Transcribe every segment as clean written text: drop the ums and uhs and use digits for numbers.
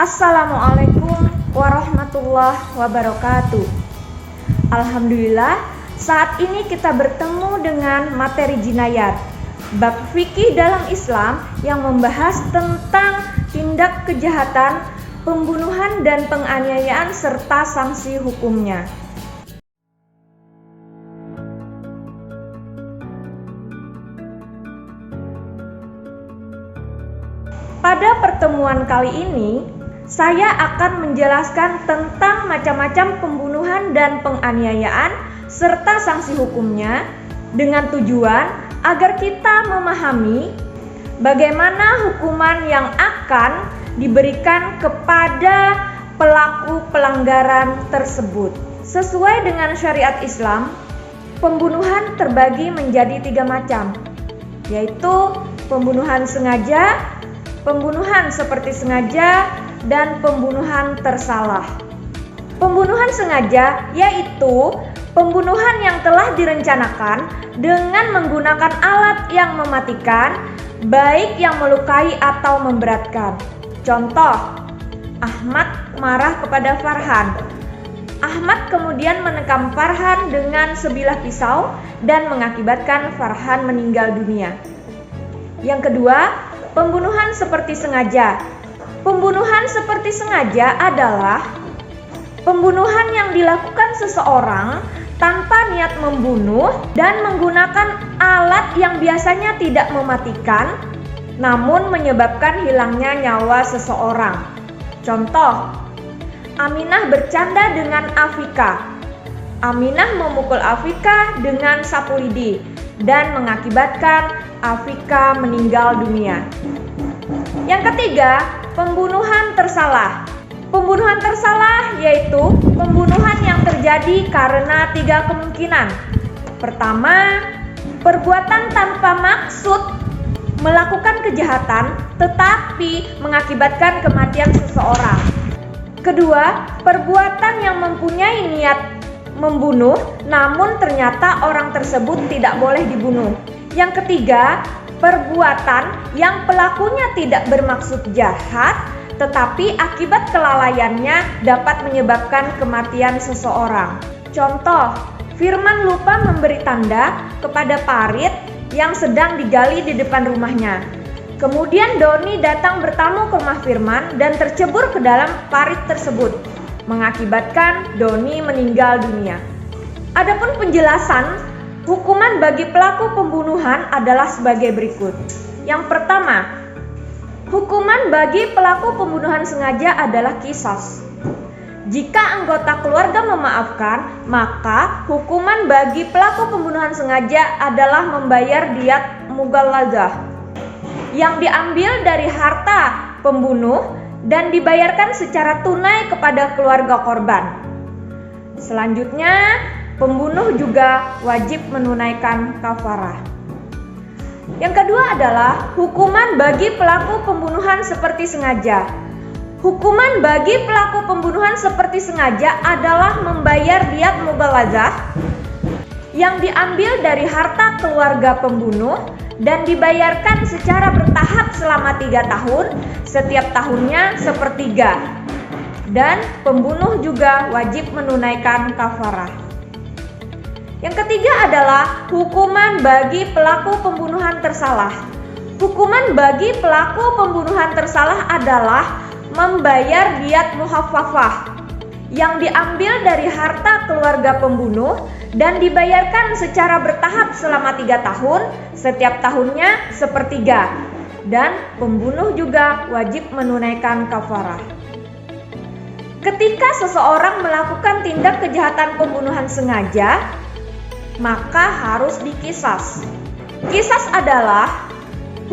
Assalamualaikum warahmatullahi wabarakatuh. Alhamdulillah, saat ini kita bertemu dengan materi jinayat, bab fikih dalam Islam yang membahas tentang tindak kejahatan, pembunuhan dan penganiayaan serta sanksi hukumnya. Pada pertemuan kali ini, saya akan menjelaskan tentang macam-macam pembunuhan dan penganiayaan serta sanksi hukumnya dengan tujuan agar kita memahami bagaimana hukuman yang akan diberikan kepada pelaku pelanggaran tersebut. Sesuai dengan syariat Islam, pembunuhan terbagi menjadi 3 macam, yaitu pembunuhan sengaja, pembunuhan seperti sengaja, dan pembunuhan tersalah. Pembunuhan sengaja yaitu pembunuhan yang telah direncanakan dengan menggunakan alat yang mematikan, baik yang melukai atau memberatkan. Contoh, Ahmad marah kepada Farhan. Ahmad kemudian menekam Farhan dengan sebilah pisau dan mengakibatkan Farhan meninggal dunia. Yang kedua, pembunuhan seperti sengaja. Pembunuhan seperti sengaja adalah pembunuhan yang dilakukan seseorang tanpa niat membunuh dan menggunakan alat yang biasanya tidak mematikan, namun menyebabkan hilangnya nyawa seseorang. Contoh, Aminah bercanda dengan Afika. Aminah memukul Afika dengan sapu lidi dan mengakibatkan Afika meninggal dunia. Yang ketiga, pembunuhan tersalah. Pembunuhan tersalah yaitu pembunuhan yang terjadi karena 3 kemungkinan. Pertama, perbuatan tanpa maksud melakukan kejahatan tetapi mengakibatkan kematian seseorang. Kedua, perbuatan yang mempunyai niat membunuh namun ternyata orang tersebut tidak boleh dibunuh. Yang ketiga, perbuatan yang pelakunya tidak bermaksud jahat tetapi akibat kelalaiannya dapat menyebabkan kematian seseorang. Contoh, Firman lupa memberi tanda kepada parit yang sedang digali di depan rumahnya. Kemudian Doni datang bertamu ke rumah Firman dan tercebur ke dalam parit tersebut, mengakibatkan Doni meninggal dunia. Adapun penjelasan hukuman bagi pelaku pembunuhan adalah sebagai berikut. Yang pertama, hukuman bagi pelaku pembunuhan sengaja adalah qisas. Jika anggota keluarga memaafkan, maka hukuman bagi pelaku pembunuhan sengaja adalah membayar diat mughalladzah yang diambil dari harta pembunuh dan dibayarkan secara tunai kepada keluarga korban. Selanjutnya, pembunuh juga wajib menunaikan kafarah. Yang kedua adalah hukuman bagi pelaku pembunuhan seperti sengaja. Hukuman bagi pelaku pembunuhan seperti sengaja adalah membayar diat mughalladzah yang diambil dari harta keluarga pembunuh dan dibayarkan secara bertahap selama 3 tahun, setiap tahunnya sepertiga. Dan pembunuh juga wajib menunaikan kafarah. Yang ketiga adalah hukuman bagi pelaku pembunuhan tersalah. Hukuman bagi pelaku pembunuhan tersalah adalah membayar diat muhaffafah yang diambil dari harta keluarga pembunuh dan dibayarkan secara bertahap selama 3 tahun, setiap tahunnya sepertiga. Dan pembunuh juga wajib menunaikan kafarah. Ketika seseorang melakukan tindak kejahatan pembunuhan sengaja, maka harus dikisas. Kisas adalah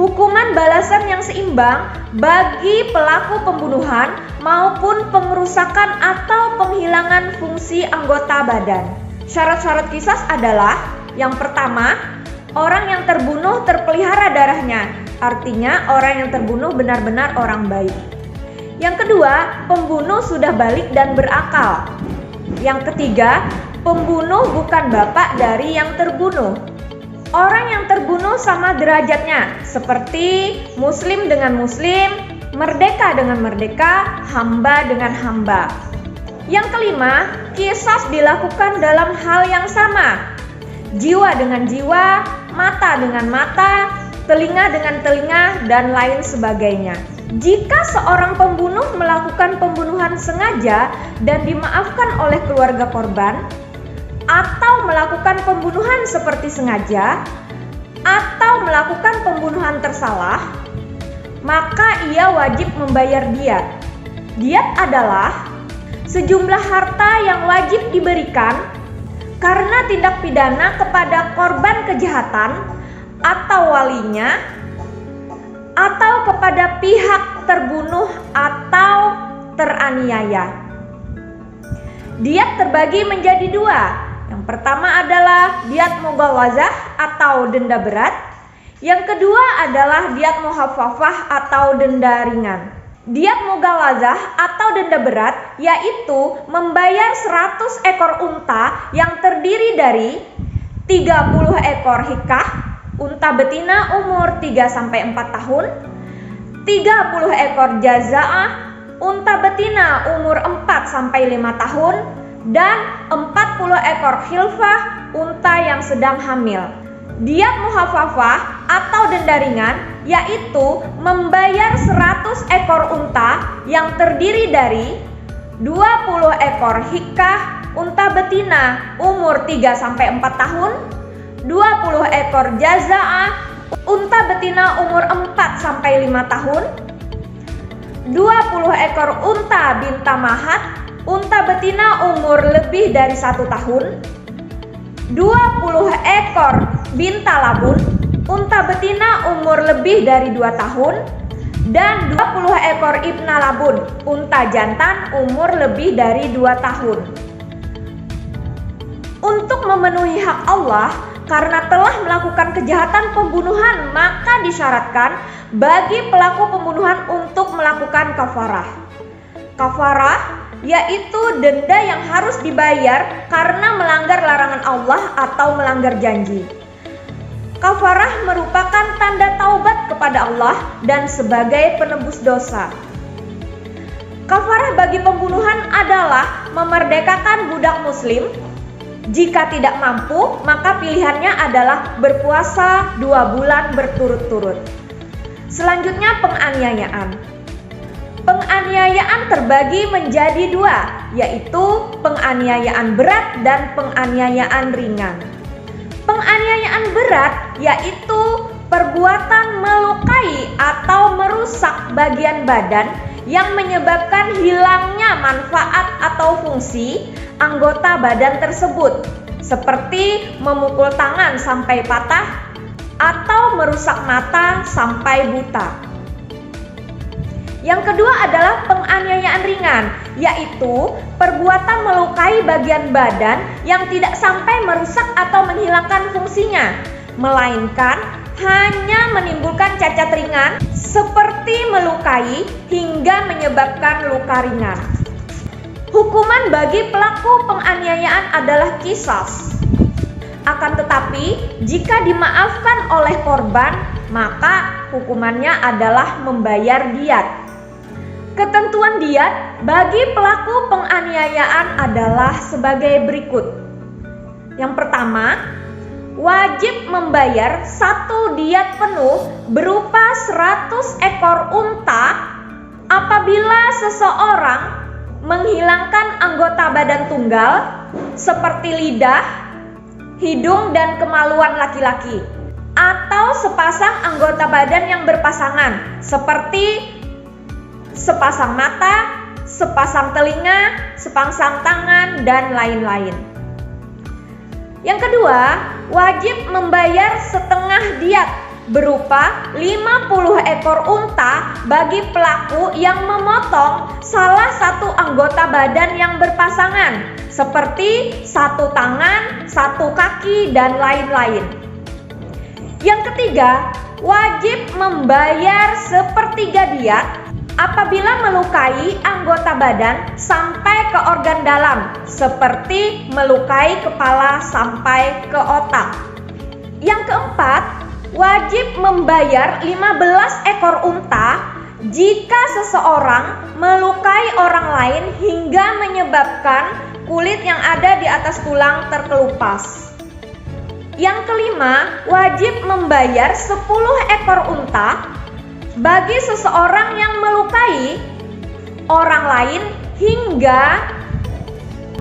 hukuman balasan yang seimbang bagi pelaku pembunuhan maupun pengerusakan atau penghilangan fungsi anggota badan. Syarat-syarat kisas adalah yang pertama, orang yang terbunuh terpelihara darahnya, artinya orang yang terbunuh benar-benar orang baik. Yang kedua, pembunuh sudah balik dan berakal. Yang ketiga, pembunuh bukan bapak dari yang terbunuh. Orang yang terbunuh sama derajatnya, seperti muslim dengan muslim, merdeka dengan merdeka, hamba dengan hamba. Yang kelima, qisas dilakukan dalam hal yang sama. Jiwa dengan jiwa, mata dengan mata, telinga dengan telinga, dan lain sebagainya. Jika seorang pembunuh melakukan pembunuhan sengaja dan dimaafkan oleh keluarga korban, atau melakukan pembunuhan seperti sengaja, atau melakukan pembunuhan tersalah, maka ia wajib membayar diat. Diat adalah sejumlah harta yang wajib diberikan karena tindak pidana kepada korban kejahatan atau walinya, atau kepada pihak terbunuh atau teraniaya. Diat terbagi menjadi dua. Yang pertama adalah diat mughallazah atau denda berat. Yang kedua adalah diat muhaffafah atau denda ringan. Diat mughallazah atau denda berat yaitu membayar 100 ekor unta yang terdiri dari 30 ekor hikah, unta betina umur 3-4 tahun, 30 ekor jaza'ah, unta betina umur 4-5 tahun, dan 40 ekor khilfah, unta yang sedang hamil. Diat muhaffafah atau denda ringan yaitu membayar 100 ekor unta yang terdiri dari 20 ekor hikah, unta betina umur 3-4 tahun, 20 ekor jaza'ah, unta betina umur 4-5 tahun, 20 ekor unta binta mahat, unta betina umur lebih dari 1 tahun, 20 ekor binta labun, unta betina umur lebih dari 2 tahun, dan 20 ekor ibna labun, unta jantan umur lebih dari 2 tahun. Untuk memenuhi hak Allah karena telah melakukan kejahatan pembunuhan, maka disyaratkan bagi pelaku pembunuhan untuk melakukan kafarah. Kafarah yaitu denda yang harus dibayar karena melanggar larangan Allah atau melanggar janji. Kafarah merupakan tanda taubat kepada Allah dan sebagai penebus dosa. Kafarah bagi pembunuhan adalah memerdekakan budak muslim. Jika tidak mampu, maka pilihannya adalah berpuasa 2 bulan berturut-turut. Selanjutnya penganiayaan. Penganiayaan terbagi menjadi 2, yaitu penganiayaan berat dan penganiayaan ringan. Penganiayaan berat yaitu perbuatan melukai atau merusak bagian badan yang menyebabkan hilangnya manfaat atau fungsi anggota badan tersebut, seperti memukul tangan sampai patah atau merusak mata sampai buta. Yang kedua adalah penganiayaan ringan, yaitu perbuatan melukai bagian badan yang tidak sampai merusak atau menghilangkan fungsinya, melainkan hanya menimbulkan cacat ringan seperti melukai hingga menyebabkan luka ringan. Hukuman bagi pelaku penganiayaan adalah qisas. Akan tetapi, jika dimaafkan oleh korban, maka hukumannya adalah membayar diat. Ketentuan diat bagi pelaku penganiayaan adalah sebagai berikut. Yang pertama, wajib membayar 1 diat penuh berupa 100 ekor unta apabila seseorang menghilangkan anggota badan tunggal seperti lidah, hidung, dan kemaluan laki-laki, atau sepasang anggota badan yang berpasangan seperti sepasang mata, sepasang telinga, sepasang tangan, dan lain-lain. Yang kedua, wajib membayar setengah diat berupa 50 ekor unta bagi pelaku yang memotong salah satu anggota badan yang berpasangan, seperti 1 tangan, 1 kaki, dan lain-lain. Yang ketiga, wajib membayar sepertiga diat apabila melukai anggota badan sampai ke organ dalam, seperti melukai kepala sampai ke otak. Yang keempat, wajib membayar 15 ekor unta jika seseorang melukai orang lain hingga menyebabkan kulit yang ada di atas tulang terkelupas. Yang kelima, wajib membayar 10 ekor unta bagi seseorang yang melukai orang lain hingga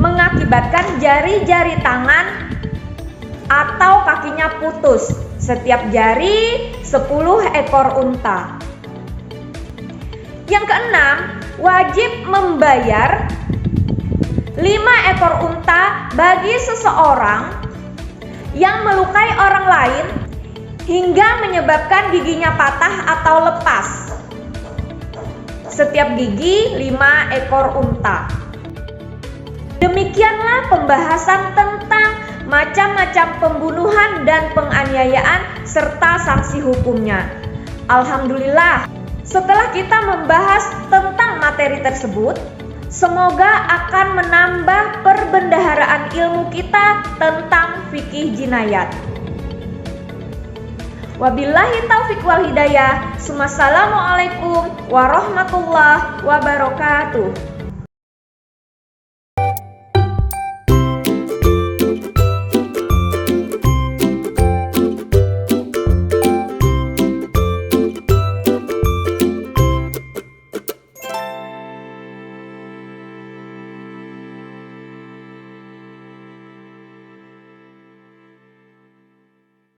mengakibatkan jari-jari tangan atau kakinya putus. Setiap jari 10 ekor unta. Yang keenam, wajib membayar 5 ekor unta bagi seseorang yang melukai orang lain hingga menyebabkan giginya patah atau lepas. Setiap gigi 5 ekor unta. Demikianlah pembahasan tentang macam-macam pembunuhan dan penganiayaan serta sanksi hukumnya. Alhamdulillah, setelah kita membahas tentang materi tersebut, semoga akan menambah perbendaharaan ilmu kita tentang fikih jinayat. Wabillahi taufiq wal hidayah. Assalamualaikum warahmatullahi wabarakatuh.